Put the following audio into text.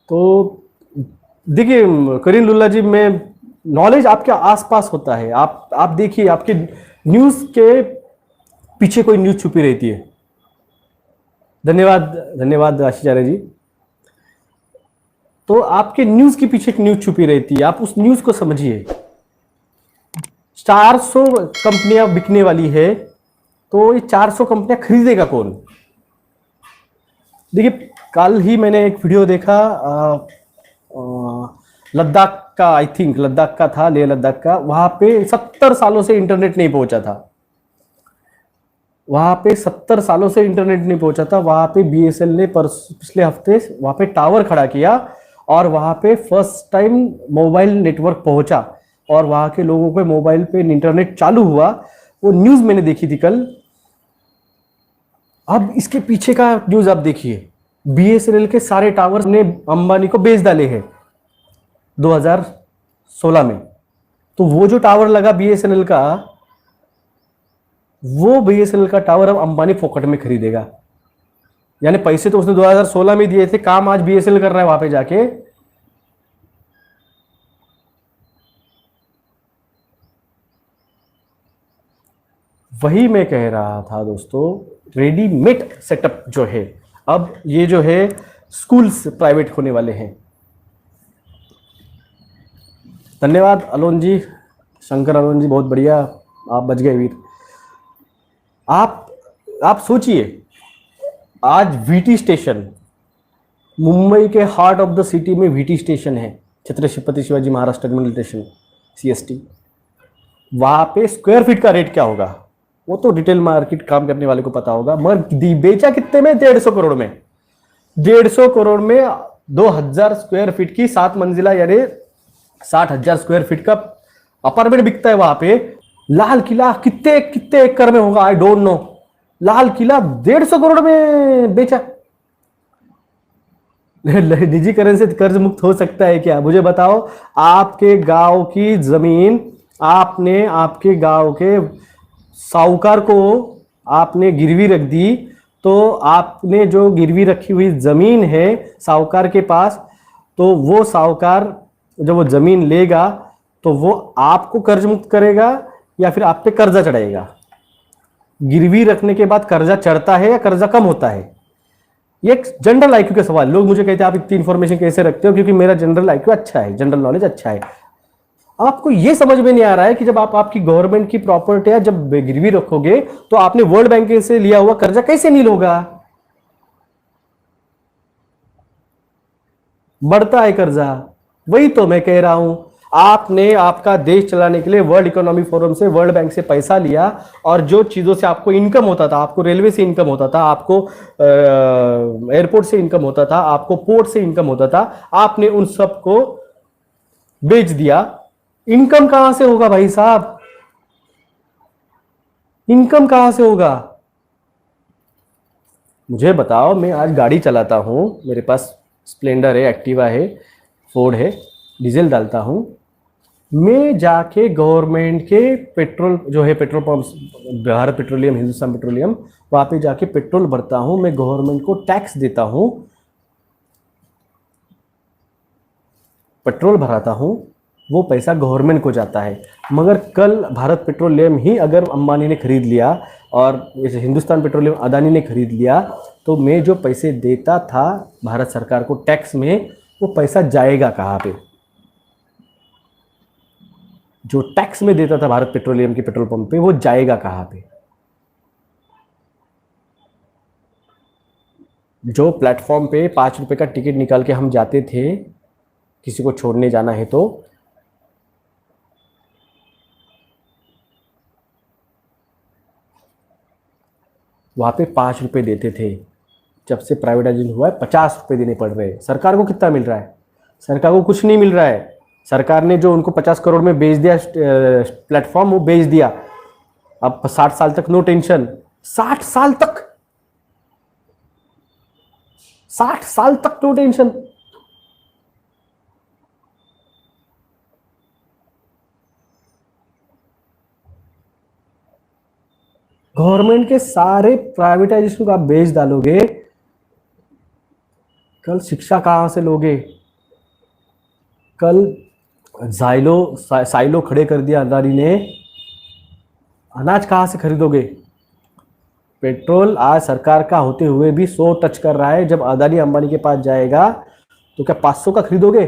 तो देखिए करीम लुल्ला जी, में नॉलेज आपके आसपास होता है। आप देखिए, आपके न्यूज के पीछे कोई न्यूज छुपी रहती है। धन्यवाद, धन्यवाद आशीचार्य जी। तो आपके न्यूज के पीछे एक न्यूज छुपी रहती है, आप उस न्यूज को समझिए। 400 कंपनियां बिकने वाली है, तो ये 400 कंपनियां खरीदेगा कौन? देखिए, कल ही मैंने एक वीडियो देखा, लद्दाख का, आई थिंक लद्दाख का था, लेह लद्दाख का। वहां पे 70 सालों से इंटरनेट नहीं पहुंचा था। वहां पे 70 सालों से इंटरनेट नहीं पहुंचा था। वहां पे बीएसएल ने पिछले हफ्ते वहां पे टावर खड़ा किया, और वहां पे फर्स्ट टाइम मोबाइल नेटवर्क पहुंचा, और वहां के लोगों पे मोबाइल पे इंटरनेट चालू हुआ। वो न्यूज मैंने देखी थी कल। अब इसके पीछे का न्यूज आप देखिए। बीएसएनएल के सारे टावर ने अंबानी को बेच डाले हैं 2016 में। तो वो जो टावर लगा बीएसएनएल का, वो बीएसएनएल का टावर अब अंबानी फोकट में खरीदेगा। यानी पैसे तो उसने 2016 में दिए थे, काम आज बीएसएनएल कर रहा है वहां पे जाके। वही मैं कह रहा था दोस्तों, रेडीमेड सेटअप जो है, अब ये जो है स्कूल्स प्राइवेट होने वाले हैं। धन्यवाद अलोन जी, शंकर अलोन जी, बहुत बढ़िया, आप बच गए वीर। आप सोचिए, आज वीटी स्टेशन, मुंबई के हार्ट ऑफ द सिटी में वीटी स्टेशन है, Chhatrapati Shivaji Maharaj terminal station, CST. वहां पे स्क्वायर फीट का रेट क्या होगा वो तो रिटेल मार्केट काम करने वाले को पता होगा, मगर बेचा कितने में? 150 करोड़ में। 150 करोड़ में 2000 स्क्वायर फीट की 7 मंजिला, यानी 60,000 स्क्वायर फीट का अपार्टमेंट बिकता है वहां पे। लाल किला कितने कितने एकड़ में होगा, I don't know. Lal Qila 150 crore में बेचा। निजीकरण से कर्ज मुक्त हो सकता है क्या? मुझे बताओ। आपके गांव की जमीन आपने आपके गांव के साहूकार को आपने गिरवी रख दी, तो आपने जो गिरवी रखी हुई जमीन है साहूकार के पास, तो वो साहूकार जब वो जमीन लेगा तो वो आपको कर्ज मुक्त करेगा या फिर आप पे कर्जा चढ़ाएगा? गिरवी रखने के बाद कर्जा चढ़ता है या कर्जा कम होता है? ये एक जनरल आईक्यू का सवाल। लोग मुझे कहते हैं आप इतनी इंफॉर्मेशन कैसे रखते हो? क्योंकि मेरा जनरल आईक्यू अच्छा है, जनरल नॉलेज अच्छा है। आपको यह समझ में नहीं आ रहा है कि जब आप आपकी गवर्नमेंट की प्रॉपर्टी है जब गिरवी रखोगे, तो आपने वर्ल्ड बैंक से लिया हुआ कर्जा कैसे नील होगा? बढ़ता है कर्जा। वही तो मैं कह रहा हूं, आपने आपका देश चलाने के लिए वर्ल्ड इकोनॉमिक फोरम से, वर्ल्ड बैंक से पैसा लिया, और जो चीजों से आपको इनकम होता था, आपको रेलवे से इनकम होता था, आपको एयरपोर्ट से इनकम होता था, आपको पोर्ट से इनकम होता था, आपने उन सबको बेच दिया। इनकम कहां से होगा भाई साहब? इनकम कहां से होगा? मुझे बताओ। मैं आज गाड़ी चलाता हूं, मेरे पास स्प्लेंडर है, एक्टिवा है, फोर्ड है, डीजल डालता हूं। मैं जाके गवर्नमेंट के पेट्रोल जो है, petrol pump, Bharat petroleum, Hindustan petroleum, वहां पे जाके पेट्रोल भरता हूं। मैं गवर्नमेंट को टैक्स देता हूं, पेट्रोल भराता हूं, वो पैसा गवर्नमेंट को जाता है। मगर कल भारत पेट्रोलियम ही अगर अंबानी ने खरीद लिया और हिंदुस्तान पेट्रोलियम अदानी ने खरीद लिया, तो मैं जो पैसे देता था भारत सरकार को टैक्स में, वो पैसा जाएगा कहां पे? जो टैक्स में देता था भारत पेट्रोलियम के पेट्रोल पंप पे, वो जाएगा कहां पे? जो प्लेटफॉर्म पे 5 रुपए का टिकट निकाल के हम जाते थे किसी को छोड़ने जाना है, तो वहां पे 5 रुपए देते थे। जब से प्राइवेटाइजेशन हुआ है 50 रुपए देने पड़ रहे हैं। सरकार को कितना मिल रहा है? सरकार को कुछ नहीं मिल रहा है। सरकार ने जो उनको 50 करोड़ में बेच दिया प्लेटफॉर्म, वो बेच दिया। अब 60 साल तक नो टेंशन। 60 साल तक, 60 साल तक नो टेंशन। गवर्नमेंट के सारे प्राइवेटाइजेशन को आप बेच डालोगे, कल शिक्षा कहां से लोगे? कल साइलो खड़े कर दिया अदानी ने, अनाज कहाँ से खरीदोगे? पेट्रोल आज सरकार का होते हुए भी 100 टच कर रहा है। जब अदानी अंबानी के पास जाएगा तो क्या 500 का खरीदोगे?